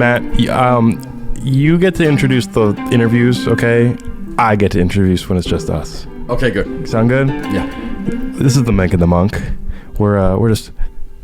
Matt, you get to introduce the interviews, okay? I get to introduce when it's just us. Okay, good. Sound good? Yeah. This is the Mink and the Monk. We're just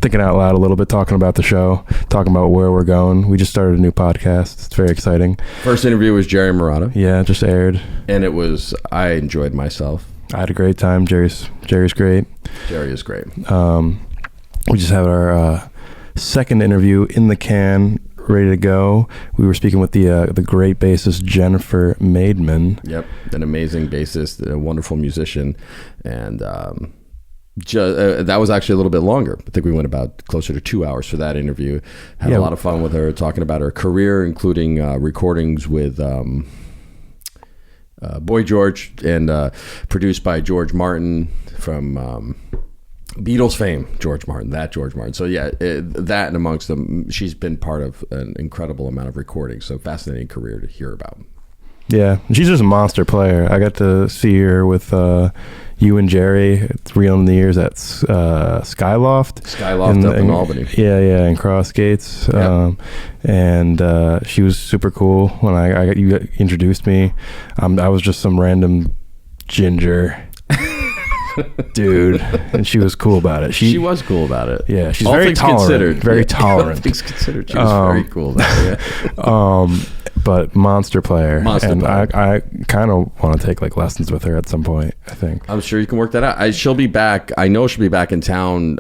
thinking out loud a little bit, talking about the show, talking about where we're going. We just started a new podcast. It's very exciting. First interview was Jerry Murata. Yeah, just aired. And I enjoyed myself. I had a great time. Jerry's great. Jerry is great. We just had our second interview in the can, ready to go. We were speaking with the great bassist Jennifer Maidman. Yep, an amazing bassist, a wonderful musician, and that was actually a little bit longer. I think we went about closer to 2 hours for that interview. Had a lot of fun with her, talking about her career, including recordings with Boy George and produced by George Martin from Beatles fame, George Martin. So yeah, that and amongst them, she's been part of an incredible amount of recordings. So fascinating career to hear about. Yeah, she's just a monster player. I got to see her with you and Jerry. It's Real in the Years at Skyloft. Up in Albany. Yeah, in Cross Gates. Yep. And she was super cool when you introduced me. I was just some random ginger dude, and she was cool about it. She was cool about it. Yeah, she's very tolerant. Very tolerant. All things considered, she was very cool about it. But monster player. I kind of want to take like lessons with her at some point. I think. I'm sure you can work that out. She'll be back. I know she'll be back in town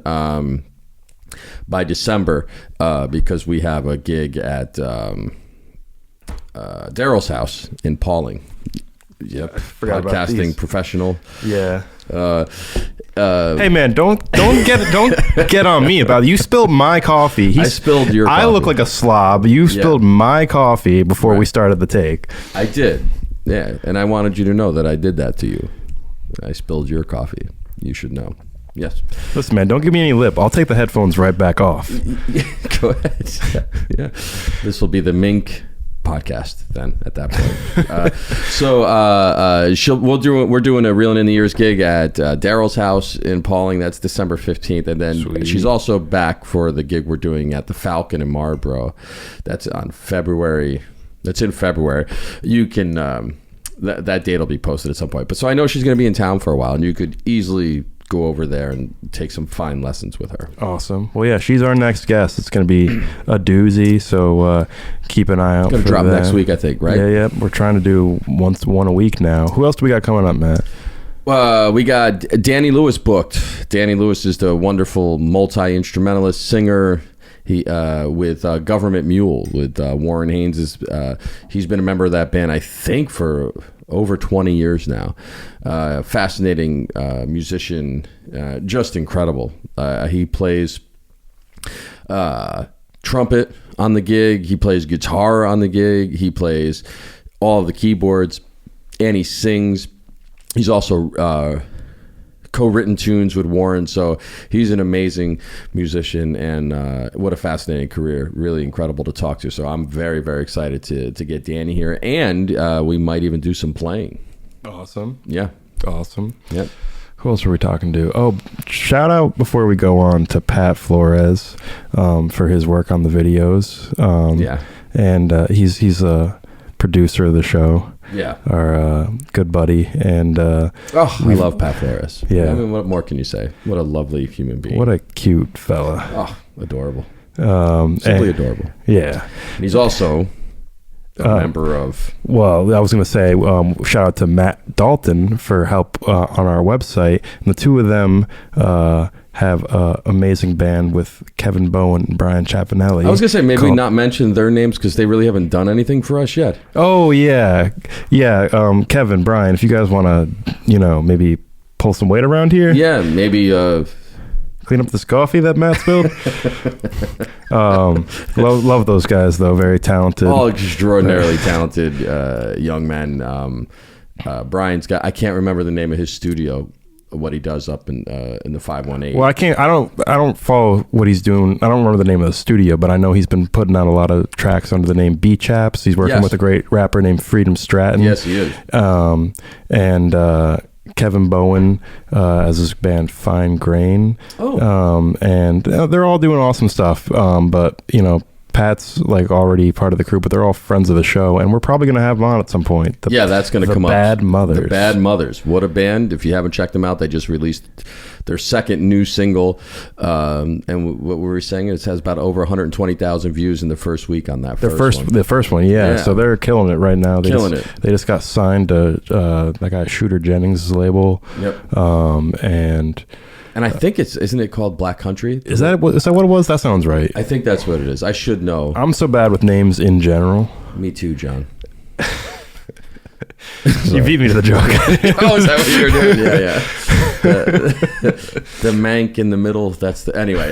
by December because we have a gig at Daryl's house in Pauling. Yep, podcasting professional. Yeah. Hey man, don't get on me about it. You spilled my coffee. I spilled your coffee. I look like a slob. You spilled my coffee before we started the take. I did. Yeah, and I wanted you to know that I did that to you. I spilled your coffee. You should know. Yes. Listen, man, don't give me any lip. I'll take the headphones right back off. Go ahead. Yeah. This will be the Mink podcast then at that point. We're doing a Reelin' in the Years gig at Daryl's house in Pauling. That's December 15th, and then she's also back for the gig we're doing at the Falcon in Marlborough. That's in February. You can that date will be posted at some point. But so I know she's going to be in town for a while, and you could easily go over there and take some fine lessons with her. Awesome. Well, yeah, she's our next guest. It's going to be a doozy, so keep an eye out for that. It's going to drop next week, I think, right? Yeah. We're trying to do one a week now. Who else do we got coming up, Matt? We got Danny Lewis booked. Danny Lewis is the wonderful multi-instrumentalist singer. He with Government Mule with Warren Haynes. He's been a member of that band, I think, for over 20 years now. Fascinating musician, just incredible. He plays trumpet on the gig. He plays guitar on the gig. He plays all of the keyboards, and he sings. He's also co-written tunes with Warren, so he's an amazing musician, and what a fascinating career. Really incredible to talk to. So I'm very, very excited to get Danny here, and we might even do some playing. Awesome. Yeah. Awesome. Yep. Who else are we talking to? Oh, shout out before we go on to Pat Flores for his work on the videos. And he's a producer of the show. Yeah, our good buddy, and I love Pat Flores. Yeah, I mean, what more can you say? What a lovely human being. What a cute fella. Oh, adorable. Simply adorable. Yeah, and he's also a member of. Well, I was going to say, shout out to Matt Dalton for help on our website, and the two of them have an amazing band with Kevin Bowen and Brian Chapinelli. I was going to say, maybe not mention their names because they really haven't done anything for us yet. Oh, yeah. Yeah, Kevin, Brian, if you guys want to, maybe pull some weight around here. Yeah, maybe clean up this coffee that Matt spilled. Love those guys, though. Very talented. All extraordinarily talented young men. Brian's got, I can't remember the name of his studio, what he does up in the 518. Well, I don't follow what he's doing. I don't remember the name of the studio, but I know he's been putting out a lot of tracks under the name B-Chaps. He's working with a great rapper named Freedom Stratton. Yes, he is. And Kevin Bowen as his band Fine Grain. And they're all doing awesome stuff. But Pat's like already part of the crew, but they're all friends of the show, and we're probably going to have them on at some point. That's going to come up. Bad Mothers. The Bad Mothers. What a band. If you haven't checked them out, they just released their second new single. And what were we saying? It has about over 120,000 views in the first week on that The first one, yeah. So they're killing it right now. They just got signed to that guy Shooter Jennings' label. Yep. And I think isn't it called Black Country? Is that what it was? That sounds right. I think that's what it is. I should know. I'm so bad with names in general. Me too, John. You beat me to the joke. Oh, is that what you're doing? Yeah. The Mink in the middle. Anyway.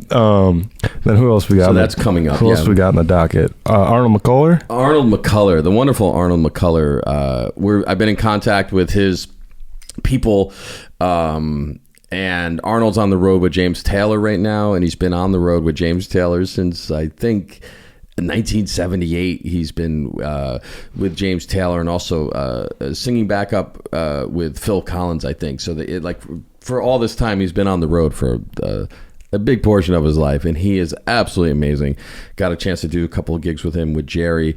Then who else we got? So that's coming up. Who else we got in the docket? Arnold McCuller. Arnold McCuller, the wonderful Arnold McCuller. I've been in contact with his people. And Arnold's on the road with James Taylor right now, and he's been on the road with James Taylor since I think 1978. He's been with James Taylor and also singing backup with Phil Collins, I think. So for all this time, he's been on the road for a big portion of his life, and he is absolutely amazing. Got a chance to do a couple of gigs with him with Jerry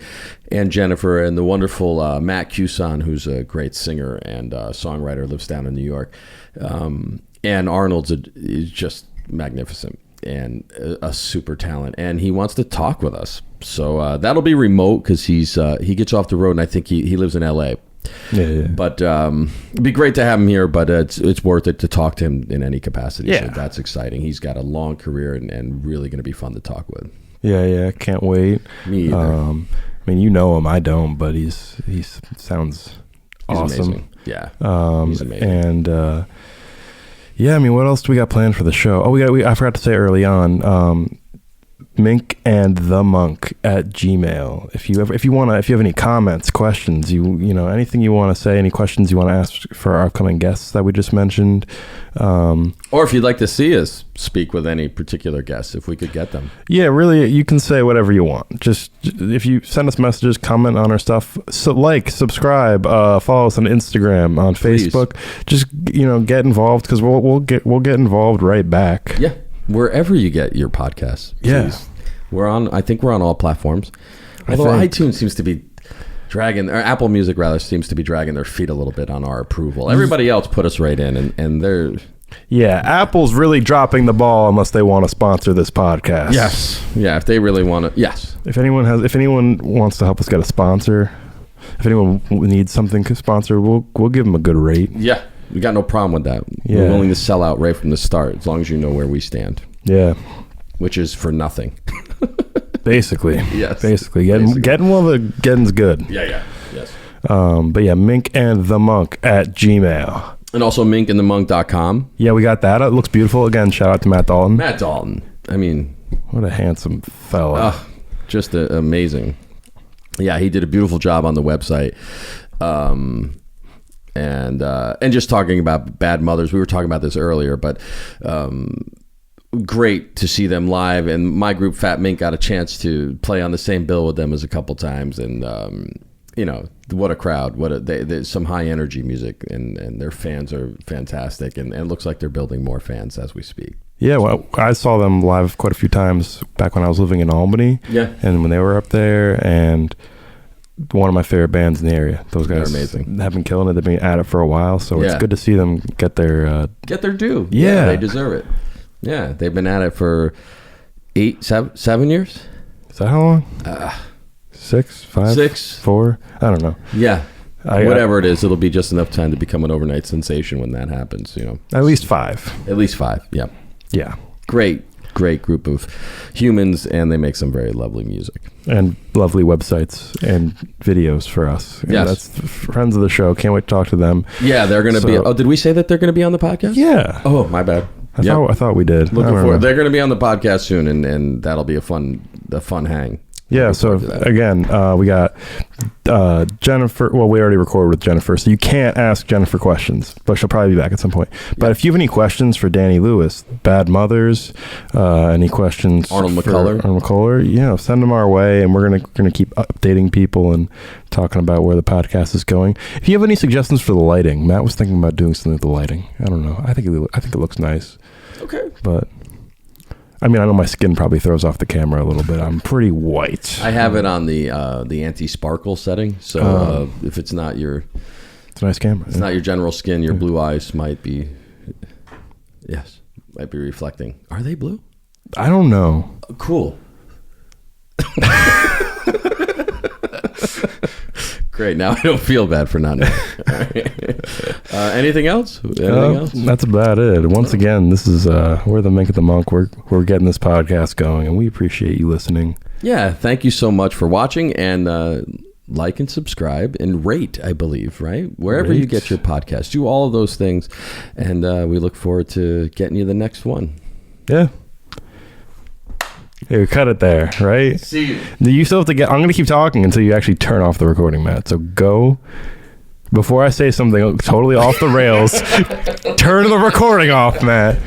and Jennifer and the wonderful Matt Cuson, who's a great singer and songwriter, lives down in New York. And Arnold's is just magnificent and a super talent, and he wants to talk with us. So that'll be remote because he gets off the road, and I think he lives in LA. Yeah. But it'd be great to have him here, but it's worth it to talk to him in any capacity. Yeah. So that's exciting. He's got a long career and really going to be fun to talk with. Yeah, can't wait. Me either. I mean, you know him, I don't, but he sounds awesome. Amazing. Yeah, he's amazing. And yeah, I mean, what else do we got planned for the show? Oh, I forgot to say early on. Mink and the Monk at Gmail. If you have any comments, questions, anything you want to say, any questions you want to ask for our upcoming guests that we just mentioned, or if you'd like to see us speak with any particular guests, if we could get them. Yeah, really, you can say whatever you want. Just if you send us messages, comment on our stuff, subscribe, follow us on Instagram, on Facebook. Please. Just get involved because we'll get involved right back. Yeah. Wherever you get your podcasts. Please. Yeah. I think we're on all platforms. Although iTunes seems to be dragging, or Apple Music rather, seems to be dragging their feet a little bit on our approval. Everybody else put us right in, and they're... Yeah, Apple's really dropping the ball unless they want to sponsor this podcast. Yes. Yeah, if they really want to, yes. If anyone wants to help us get a sponsor, if anyone needs something to sponsor, we'll give them a good rate. Yeah. We got no problem with that. Yeah. We're willing to sell out right from the start, as long as you know where we stand. Yeah. Which is for nothing. Basically. Yes. Basically. Getting while the getting's good. Yeah. Yes. But yeah, Mink and the Monk at Gmail. And also minkandthemonk.com. Yeah, we got that. It looks beautiful. Again, shout out to Matt Dalton. Matt Dalton. I mean... What a handsome fella. Just amazing. Yeah, he did a beautiful job on the website. And just talking about Bad Mothers, we were talking about this earlier, but great to see them live. And my group, Fat Mink, got a chance to play on the same bill with them as a couple times. And what a crowd! There's some high energy music, and their fans are fantastic. And it looks like they're building more fans as we speak. Yeah, well, I saw them live quite a few times back when I was living in Albany. Yeah, and when they were up there, and one of my favorite bands in the area. Those guys are amazing. Have been killing it. They've been at it for a while, so it's good to see them get their due. Yeah, they deserve it. Yeah, they've been at it for 7 years. Is that how long? 6, 5, 6, 4. I don't know. Yeah, whatever it is, it'll be just enough time to become an overnight sensation when that happens. At least 5. At least 5. Yeah. Yeah. Great group of humans, and they make some very lovely music and lovely websites and videos for us. And yes, that's friends of the show. Can't wait to talk to them. Yeah, they're going to be. Oh, did we say that they're going to be on the podcast? Yeah. Oh, my bad. I thought we did. Looking forward. They're going to be on the podcast soon, and that'll be a fun hang. Yeah, so again, we got Jennifer. Well, we already recorded with Jennifer, so you can't ask Jennifer questions, but she'll probably be back at some point. But if you have any questions for Danny Lewis, Bad Mothers, any questions Arnold McCuller, send them our way, and we're gonna keep updating people and talking about where the podcast is going. If you have any suggestions for the lighting, Matt was thinking about doing something with the lighting. I don't know. I think it looks nice. Okay, but. I mean, I know my skin probably throws off the camera a little bit. I'm pretty white. I have it on the anti-sparkle setting, so if it's not your... It's a nice camera. It's not your general skin, your blue eyes might be reflecting. Are they blue? I don't know. Cool. Great. Now I don't feel bad for not knowing. Anything else? That's about it. Once again, this is we're the Mink and the Monk. We're getting this podcast going, and we appreciate you listening. Yeah, thank you so much for watching, and like and subscribe and rate. I believe wherever you get your podcast, do all of those things, and we look forward to getting you the next one. Yeah. Hey, we cut it there, right? See you. You still have to get... I'm going to keep talking until you actually turn off the recording, Matt. So go... Before I say something totally off the rails, turn the recording off, Matt.